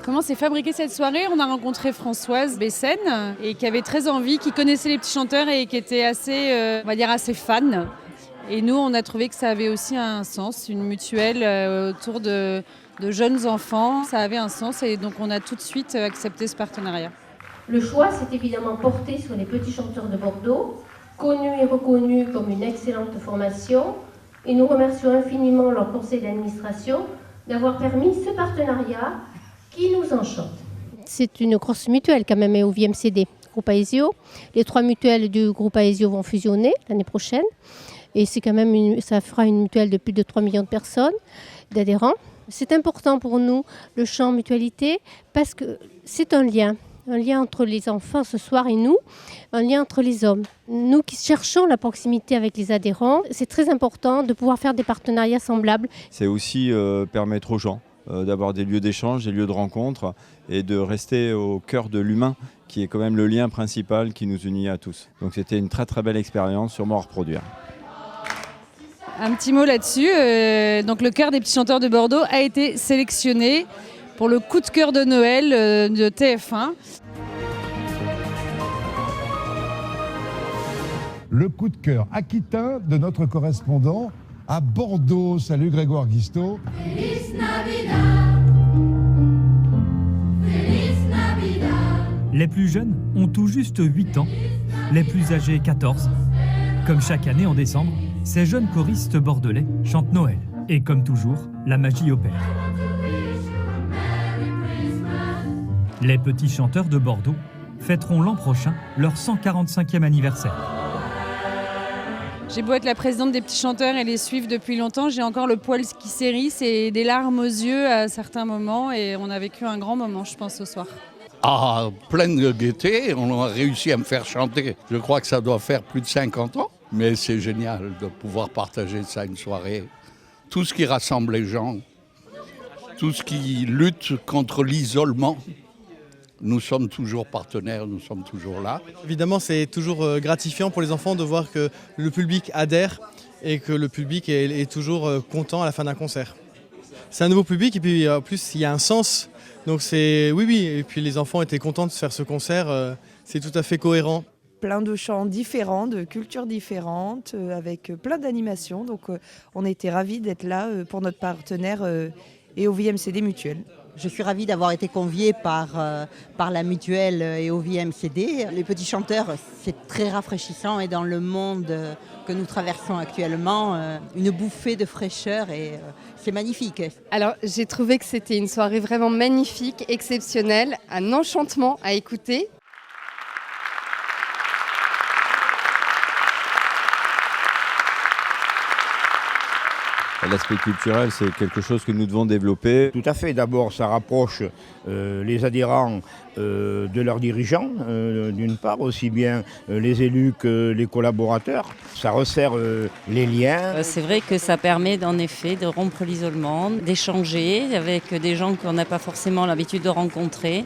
Comment s'est fabriquée cette soirée? On a rencontré Françoise Bessène et qui avait très envie, qui connaissait les petits chanteurs et qui était assez, on va dire assez fan. Et nous, on a trouvé que ça avait aussi un sens, une mutuelle autour de jeunes enfants. Ça avait un sens et donc on a tout de suite accepté ce partenariat. Le choix s'est évidemment porté sur les petits chanteurs de Bordeaux, connus et reconnus comme une excellente formation. Et nous remercions infiniment leur conseil d'administration d'avoir permis ce partenariat qui nous enchante. C'est une grosse mutuelle quand même, EOVMCD, groupe Aesio. Les 3 mutuelles du groupe Aesio vont fusionner l'année prochaine. Et c'est quand même ça fera une mutuelle de plus de 3 millions de personnes, d'adhérents. C'est important pour nous, le champ mutualité, parce que c'est un lien entre les enfants ce soir et nous, un lien entre les hommes. Nous qui cherchons la proximité avec les adhérents, c'est très important de pouvoir faire des partenariats semblables. C'est aussi permettre aux gens d'avoir des lieux d'échange, des lieux de rencontre et de rester au cœur de l'humain qui est quand même le lien principal qui nous unit à tous. Donc c'était une très très belle expérience, sûrement à reproduire. Un petit mot là-dessus. Donc le chœur des petits chanteurs de Bordeaux a été sélectionné pour le coup de cœur de Noël de TF1. Le coup de cœur aquitain de notre correspondant à Bordeaux. Salut Grégoire Guisto. Feliz Navidad. Feliz Navidad. Les plus jeunes ont tout juste 8 ans, les plus âgés 14. Comme chaque année en décembre, ces jeunes choristes bordelais chantent Noël. Et comme toujours, la magie opère. Les petits chanteurs de Bordeaux fêteront l'an prochain leur 145e anniversaire. J'ai beau être la présidente des petits chanteurs et les suivre depuis longtemps, j'ai encore le poil qui s'érisse et des larmes aux yeux à certains moments. Et on a vécu un grand moment, je pense, ce soir. Ah, plein de gaieté, on a réussi à me faire chanter. Je crois que ça doit faire plus de 50 ans. Mais c'est génial de pouvoir partager ça une soirée. Tout ce qui rassemble les gens, tout ce qui lutte contre l'isolement. Nous sommes toujours partenaires, nous sommes toujours là. Évidemment, c'est toujours gratifiant pour les enfants de voir que le public adhère et que le public est toujours content à la fin d'un concert. C'est un nouveau public et puis en plus, il y a un sens. Donc c'est oui. Et puis les enfants étaient contents de faire ce concert. C'est tout à fait cohérent. Plein de chants différents, de cultures différentes, avec plein d'animations. Donc on était ravis d'être là pour notre partenaire EOVMCD Mutuelle. Je suis ravie d'avoir été conviée par la mutuelle EOVMCD. Les petits chanteurs, c'est très rafraîchissant et dans le monde que nous traversons actuellement, une bouffée de fraîcheur et c'est magnifique. Alors j'ai trouvé que c'était une soirée vraiment magnifique, exceptionnelle, un enchantement à écouter. L'aspect culturel, c'est quelque chose que nous devons développer. Tout à fait. D'abord, ça rapproche les adhérents de leurs dirigeants, d'une part, aussi bien les élus que les collaborateurs. Ça resserre les liens. C'est vrai que ça permet en effet de rompre l'isolement, d'échanger avec des gens qu'on n'a pas forcément l'habitude de rencontrer